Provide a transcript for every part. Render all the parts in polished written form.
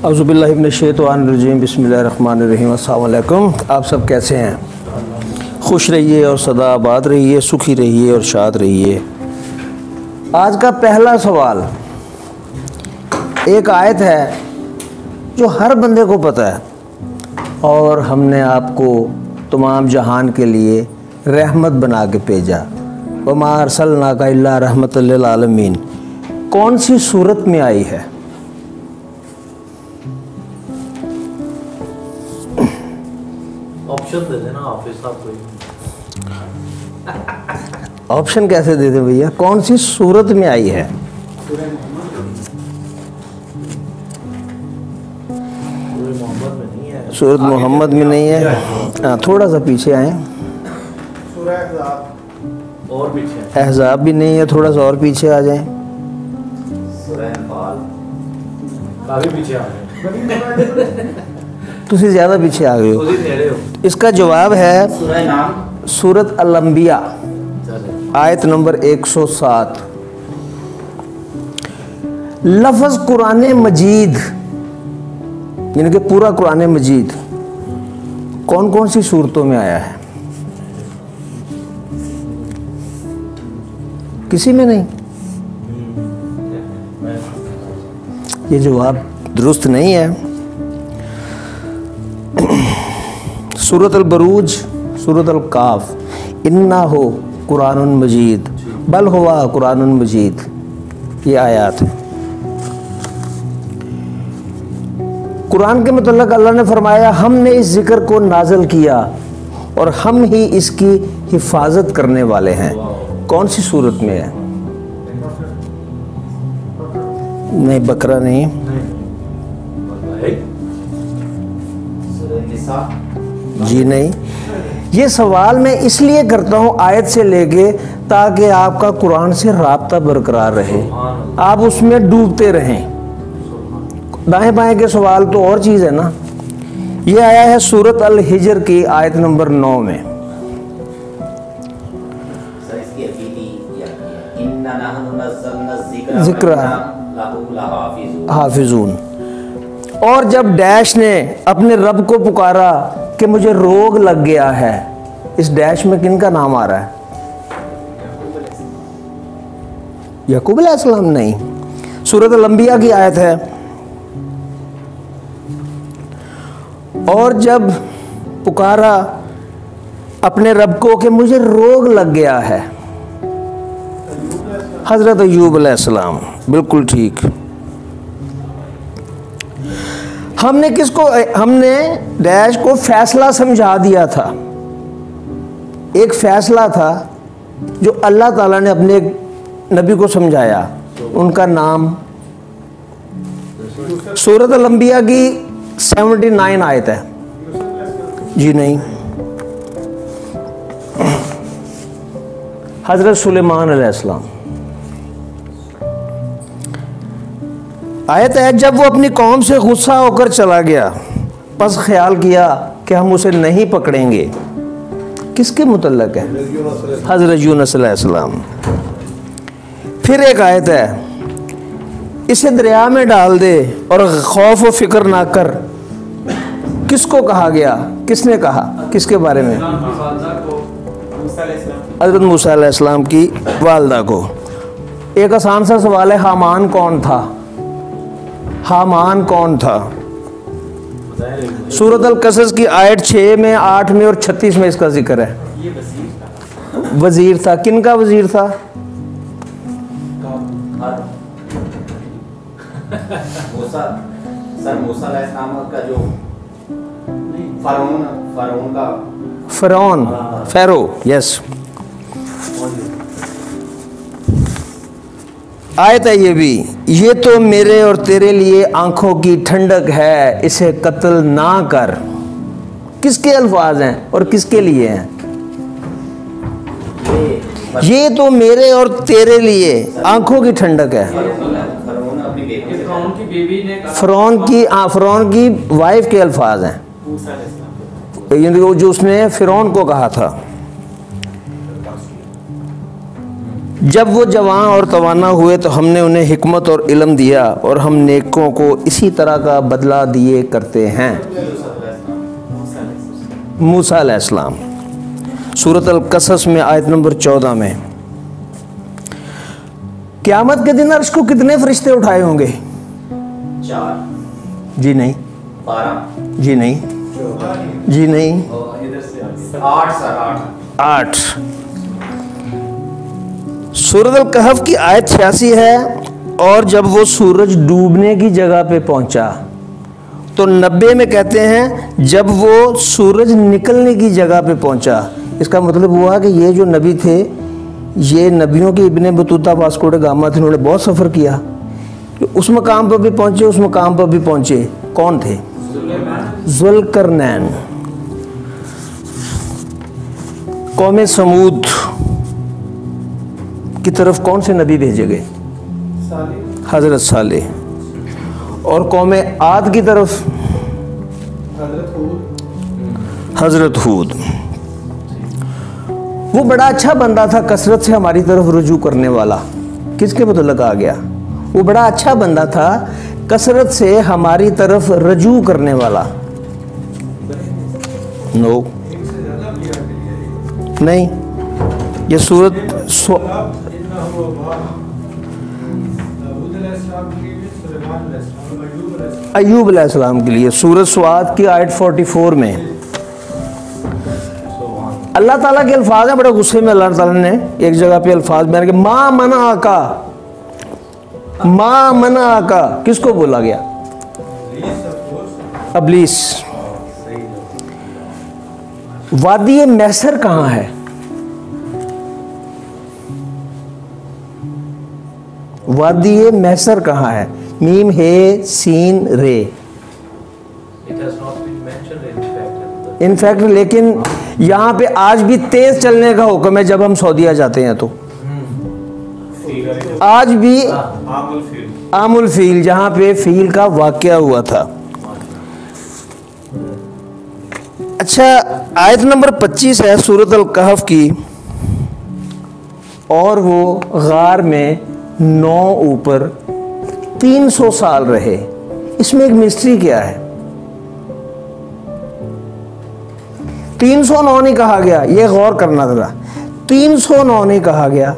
औज़ुबिल्लाहि मिनश्शैतानिर्रजीम बिस्मिल्लाहिर्रहमानिर्रहीम। अस्सलाम वालेकुम। आप सब कैसे हैं? खुश रहिए और सदा आबाद रहिए, सुखी रहिए और शाद रहिए। आज का पहला सवाल एक आयत है जो हर बंदे को पता है और हमने आपको तमाम जहान के लिए रहमत बना के भेजा। वमा अरसलनाका इल्ला रहमतल लिल आलमीन। कौन सी सूरत में आई है? ऑप्शन दे देना हाफिज साहब को। ऑप्शन कैसे दे दें भैया? कौन सी सूरत में आई है? सूरत मोहम्मद में नहीं है। हाँ, थोड़ा सा पीछे आए। और पीछे अहज़ाब भी नहीं है, थोड़ा सा और पीछे आ जाएं। काफी पीछे आ गए। तुसी ज़्यादा पीछे आ गए हो। इसका जवाब है सूरत अल-अंबिया आयत नंबर 107। लफ्ज़ कुरान मजीद यानी कि पूरा कुरान मजीद कौन कौन सी सूरतों में आया है? किसी में नहीं। ये जवाब दुरुस्त नहीं है। सूरत अल-बरूज, सूरत अल-काफ, इन्ना हो कुरानुन मजीद, बल हुआ कुरानुन मजीद, ये आयत है। कुरान के मुतल्लिक़ अल्लाह ने फरमाया हमने इस जिक्र को नाज़िल किया और हम ही इसकी हिफाजत करने वाले हैं। कौन सी सूरत में है? नहीं, बकरा नहीं। जी नहीं। ये सवाल मैं इसलिए करता हूँ आयत से लेके ताकि आपका कुरान से राब्ता बरकरार रहे, आप उसमें डूबते रहें। दाएं बाएं के सवाल तो और चीज़ है ना। ये आया है सूरत अल-हिजर की आयत नंबर 9 में। ज़िक्र हाफिजून। और जब डैश ने अपने रब को पुकारा कि मुझे रोग लग गया है, इस डैश में किन का नाम आ रहा है? याकूब अलैहिस्सलाम नहीं। सूरत अल-अंबिया की आयत है। और जब पुकारा अपने रब को कि मुझे रोग लग गया है, हज़रत अय्यूब अलैहिस्सलाम। बिल्कुल ठीक। हमने डैश को फैसला समझा दिया था। एक फैसला था जो अल्लाह ताला ने अपने नबी को समझाया। उनका नाम सूरत अल-अंबिया की 79 आयत है। जी नहीं। हज़रत सुलेमान अलैहिस्सलाम। आयत है जब वो अपनी कौम से गुस्सा होकर चला गया, बस ख्याल किया कि हम उसे नहीं पकड़ेंगे। किसके मुतल्लक है? हज़रत यूनुस अलैहिस्सलाम। फिर एक आयत है इसे दरिया में डाल दे और खौफ व फिक्र ना कर। किसको कहा गया? किसने कहा? किसके बारे में? हज़रत मूसा अलैहिस्सलाम की वालदा को। एक आसान सा सवाल है, हामान कौन था? हामान कौन था? सूरत अल-कसस की आयत 6 में, 8 में और 36 में इसका जिक्र है। वजीर था। किन का वजीर था? फ़िरौन, फ़ैरो। यस। आयत है ये भी, ये तो मेरे और तेरे लिए आंखों की ठंडक है, इसे कत्ल ना कर। किसके अल्फाज हैं और किसके लिए हैं? ये तो मेरे और तेरे लिए आंखों की ठंडक है। फ़िरौन की वाइफ के अल्फाज हैं, जो उसने फ़िरौन को कहा था। जब वो जवान और तवाना हुए तो हमने उन्हें हिकमत और इल्म दिया और हम नेकों को इसी तरह का बदला दिए करते हैं। मूसा अलैहिस्सलाम, सूरत अल-कसस में आयत नंबर 14 में। क़यामत के दिन अर्श को कितने फरिश्ते उठाए होंगे? 4 जी नहीं, 12 जी नहीं, जी नहीं, और इधर से 8 सर 8। सूरत अल-कहफ की आयत 86 है। और जब वो सूरज डूबने की जगह पे पहुंचा तो 90 में कहते हैं जब वो सूरज निकलने की जगह पे पहुंचा। इसका मतलब हुआ कि ये जो नबी थे, ये नबियों के Ibn Battuta Vasco da Gama थे, उन्होंने बहुत सफ़र किया, उस मकाम पर भी पहुंचे, उस मकाम पर भी पहुंचे। कौन थे? ज़ुल्करनैन। कौम समूद की तरफ कौन से नबी भेजे गए? हज़रत सालेह। और कौम आद की तरफ हज़रत हूद। वो बड़ा अच्छा बंदा था, कसरत से हमारी तरफ रुजू करने वाला। किसके मतलब आ गया? वो बड़ा अच्छा बंदा था, कसरत से हमारी तरफ रुजू करने वाला। नो नहीं, ये सूरत अय्यूब अलैहिस्सलाम के लिए सूरत स्वाद की आयत 44 में अल्लाह ताला के अल्फाज हैं। बड़े गुस्से में अल्लाह ताला ने एक जगह पे अल्फाज बयान किए, माँ मना आका, माँ मना आका। किसको बोला गया? अबलीस। वादी मैसर कहाँ है? वादी मैसर कहाँ है? मीम हे सीन रे। इनफैक्ट लेकिन यहाँ पे आज भी तेज चलने का हुक्म है जब हम सऊदीया जाते हैं तो। आज भी आमुल फील, जहाँ पे फील का वाक़या हुआ था। अच्छा, आयत नंबर 25 है सूरत अल-कहफ की। और वो गार में 9 ऊपर 300 साल रहे। इसमें एक मिस्ट्री क्या है? 309 नहीं कहा गया, ये गौर करना था। 309 नहीं कहा गया।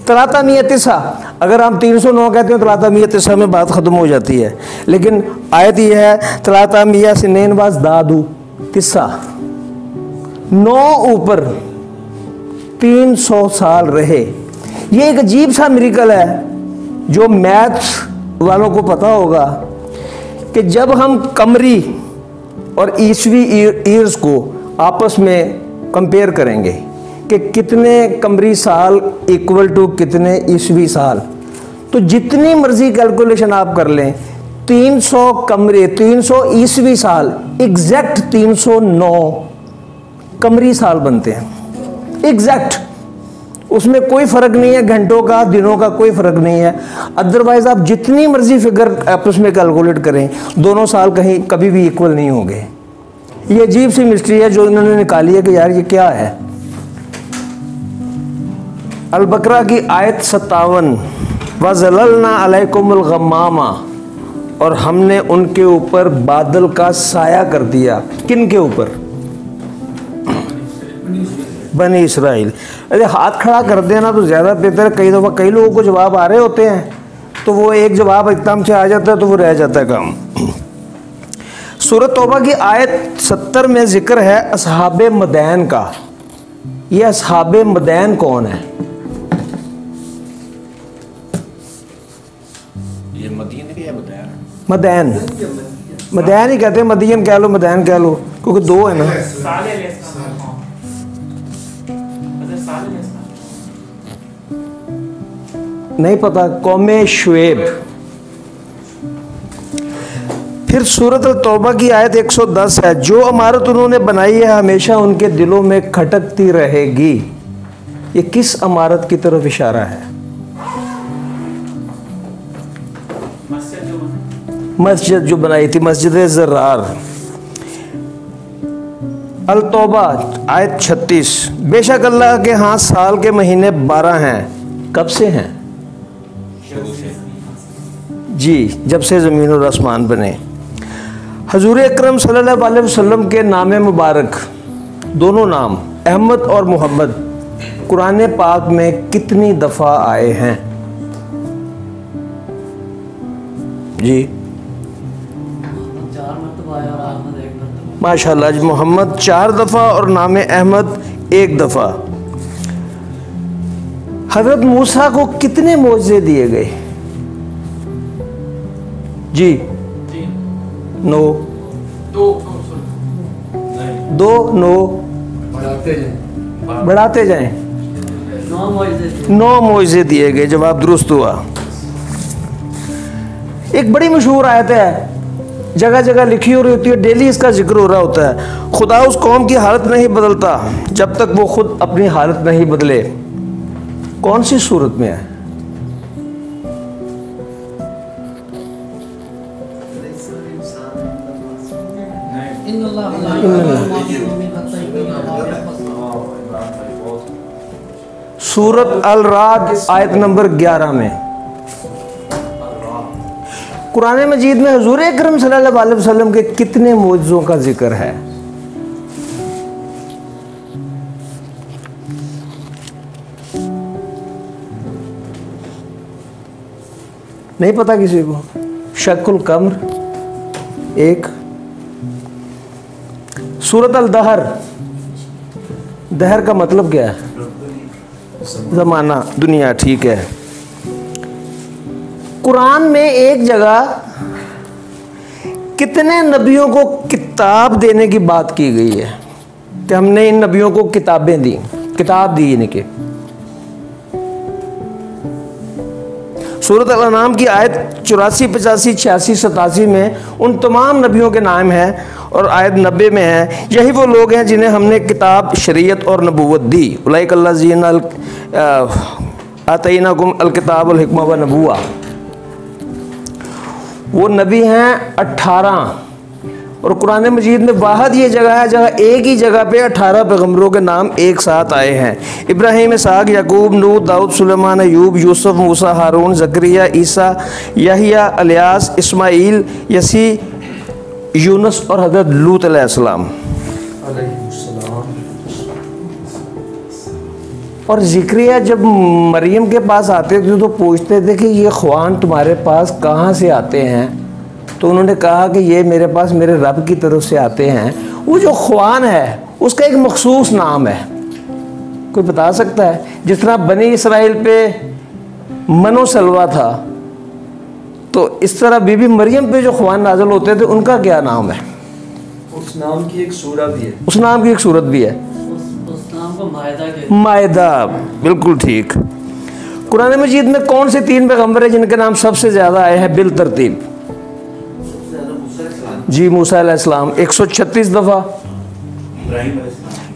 तलाता मियतिसा, अगर हम 309 कहते हैं तलाता मियतिसा में बात खत्म हो जाती है, लेकिन आयत यह है तलाता मिया सिनेन वाज दादू तिस्सा, 9 ऊपर 300 साल रहे। ये एक अजीब सा मिरेकल है जो मैथ्स वालों को पता होगा कि जब हम कमरी और ईसवी ईयर्स को आपस में कंपेयर करेंगे कि कितने कमरी साल इक्वल टू कितने ईसवी साल, तो जितनी मर्जी कैलकुलेशन आप कर लें, 300 कमरे 300 ईसवी साल एग्जैक्ट 309 कमरी साल बनते हैं। एग्जैक्ट, उसमें कोई फ़र्क नहीं है, घंटों का दिनों का कोई फ़र्क नहीं है। अदरवाइज़ आप जितनी मर्जी फिगर आपस में कैलकुलेट करें, दोनों साल कहीं कभी भी इक्वल नहीं होंगे। ये अजीब सी मिस्ट्री है जो इन्होंने निकाली है कि यार ये क्या है। अल-बकरा की आयत 57, वज़ललना अलैकुमुल गम्मामा, और हमने उनके ऊपर बादल का साया कर दिया। किन के ऊपर? बनी इसराइल। अरे हाथ खड़ा कर देना तो ज़्यादा बेहतर है। कई दफ़ा कई लोगों को जवाब आ रहे होते हैं तो वो एक जवाब एकदम से आ जाता है तो वो रह जाता है काम। सूरत तौबा की आयत 70 में जिक्र है असहाबे मदैन का। ये असहाबे मदैन कौन है? ये मदीन की है मदैन। मदैन, मदैन ही कहते हैं, मदीन कह लो मदैन कह लो, क्योंकि 2 है ना। नहीं पता, कौमे शुएब। फिर सूरत तौबा की आयत 110 है, जो इमारत उन्होंने बनाई है हमेशा उनके दिलों में खटकती रहेगी। ये किस इमारत की तरफ इशारा है? मस्जिद जो बनाई थी, मस्जिद ज़रार। अल तौबा आयत 36, बेशक अल्लाह के हाथ साल के महीने 12 हैं। कब से हैं? शुरू से। जी, जब से ज़मीन और आसमान बने। हजूर अकरम सल्लल्लाहु अलैहि वसल्लम के नाम मुबारक, दोनों नाम अहमद और मोहम्मद, कुरान पाक में कितनी दफ़ा आए हैं? जी, 4 मरतबा आया और अहमद 1 मरतबा। माशाल्लाह जी, मोहम्मद 4 दफ़ा और नाम अहमद 1 दफ़ा। हज़रत मूसा को कितने मोज़े दिए गए? जी, 9, 2 9, बढ़ाते जाएं। 9 मुआज़े 9 मोज़े दिए गए। जवाब दुरुस्त हुआ। एक बड़ी मशहूर आयत है, जगह जगह लिखी हो रही होती है, डेली इसका जिक्र हो रहा होता है। खुदा उस कौम की हालत नहीं बदलता जब तक वो खुद अपनी हालत नहीं बदले। कौन सी सूरत में है? सूरत अल राद आयत नंबर 11 में। कुरान मजीद में हुजूर अकरम सल्लल्लाहु अलैहि वसल्लम के कितने मौजज़ों का जिक्र है? नहीं पता किसी को? शक्ल कमर 1, सूरत अल दहर, दहर का मतलब क्या है? ज़माना, दुनिया, ठीक है। कुरान में एक जगह कितने नबियों को किताब देने की बात की गई है कि हमने इन नबियों को किताबें दी, किताब दी इनके? सूरत अल-अनाम की आयत 84, 85, 86, 87 में उन तमाम नबियों के नाम हैं और आयत 90 में है, यही वो लोग हैं जिन्हें हमने किताब, शरीयत और नबूवत दी। उलाइक अल्लज़ीना आतैनाकुम अल-किताब वल हिकमा व नबुव्वा। वो नबी हैं 18, और कुरान मजीद में वाहद ये जगह है जगह एक ही जगह पे 18 पैगम्बरों के नाम एक साथ आए हैं। इब्राहीम, इसहाक, याकूब, नूह, दाऊद, सुलेमान, अयूब, यूसुफ, मूसा, हारून, ज़करिया, ईसा, यहिया, इलियास, इस्माइल, यसी, यूनुस और हज़रत लूत अलैहिस्सलाम। और ज़िक्रिया जब मरियम के पास आते थे तो पूछते थे कि ये ख्वान तुम्हारे पास कहाँ से आते हैं? तो उन्होंने कहा कि ये मेरे पास मेरे रब की तरफ से आते हैं। वो जो ख्वान है उसका एक मखसूस नाम है, कोई बता सकता है? जिस तरह बनी इसराइल पे मनो सलवा था, तो इस तरह बीबी मरियम पे जो ख्वान नाज़िल होते थे उनका क्या नाम है? उस नाम की एक सूरत भी है। उस नाम की एक सूरत भी है, उस नाम को मायदा कहते हैं। मायदा, बिल्कुल ठीक। कुरान मजीद में कौन से 3 पैगम्बर हैं जिनके नाम सबसे ज़्यादा आए हैं बिल तरतीब? जी, मूसा अलैहिस्सलाम 136 दफ़ा,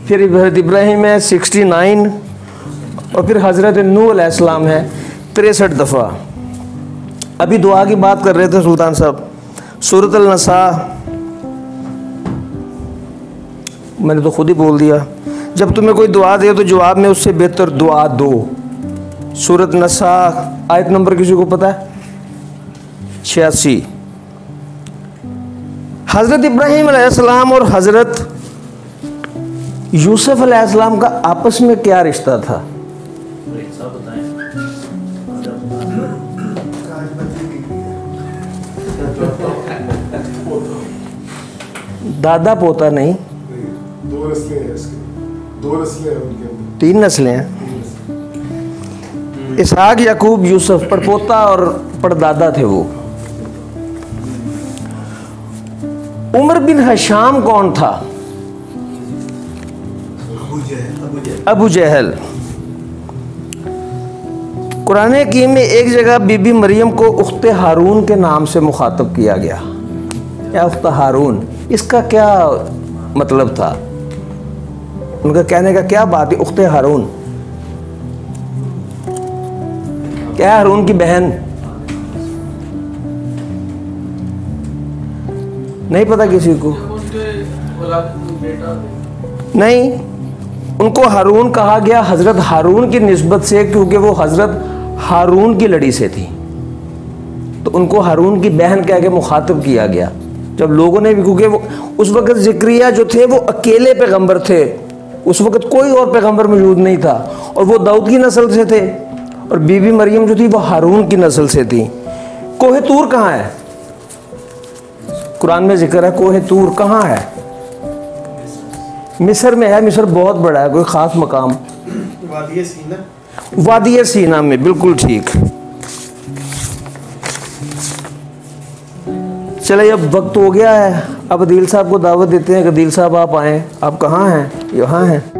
फिर हज़रत इब्राहीम है 69, और फिर हज़रत नूह अलैहिस्सलाम है 63 दफ़ा। अभी दुआ की बात कर रहे थे सुल्तान साहब, सूरत अल-नसा, मैंने तो खुद ही बोल दिया। जब तुम्हें कोई दुआ दे तो जवाब में उससे बेहतर दुआ दो। सूरत नसा आयत नंबर किसी को पता है? 86। हज़रत इब्राहीम अलैहिस्सलाम और हज़रत यूसुफ अलैहिस्सलाम का आपस में क्या रिश्ता था? दादा पोता नहीं, 2 नस्लें हैं इसके, 2 नस्लें हैं उनके अंदर, 3 नस्लें हैं। इसहाक, याकूब, यूसुफ, पड़पोता और पड़दादा थे वो। उमर बिन हशाम कौन था? अबू जहल। कुरान हकीम में एक जगह बीबी मरियम को उख्ते हारून के नाम से मुखातब किया गया, या उख्ते हारून, इसका क्या मतलब था? उनका कहने का क्या बात है? उख्ते हारून क्या है? हारून की बहन? नहीं पता किसी को? नहीं, उनको हारून कहा गया हज़रत हारून की निस्बत से, क्योंकि वो हज़रत हारून की लड़ी से थी, तो उनको हारून की बहन कह के मुखातब किया गया। जब लोगों ने भी, क्योंकि वो उस वक़्त ज़िक्रिया जो थे वो अकेले पैगंबर थे, उस वक़्त कोई और पैगंबर मौजूद नहीं था, और वो दाऊद की नस्ल से थे, और बीबी मरियम जो थी वो हारून की नस्ल से थी। कोहे तूर कहाँ है? कुरान में जिक्र है कोहे तूर कहाँ है? मिस्र में है। मिस्र बहुत बड़ा है, कोई ख़ास मकाम वादी सीना, वादी सीना में, बिल्कुल ठीक। चले अब वक्त हो गया है, अब अदील साहब को दावत देते हैं कि अदील साहब आप आएँ। आप कहाँ हैं? यहाँ हैं।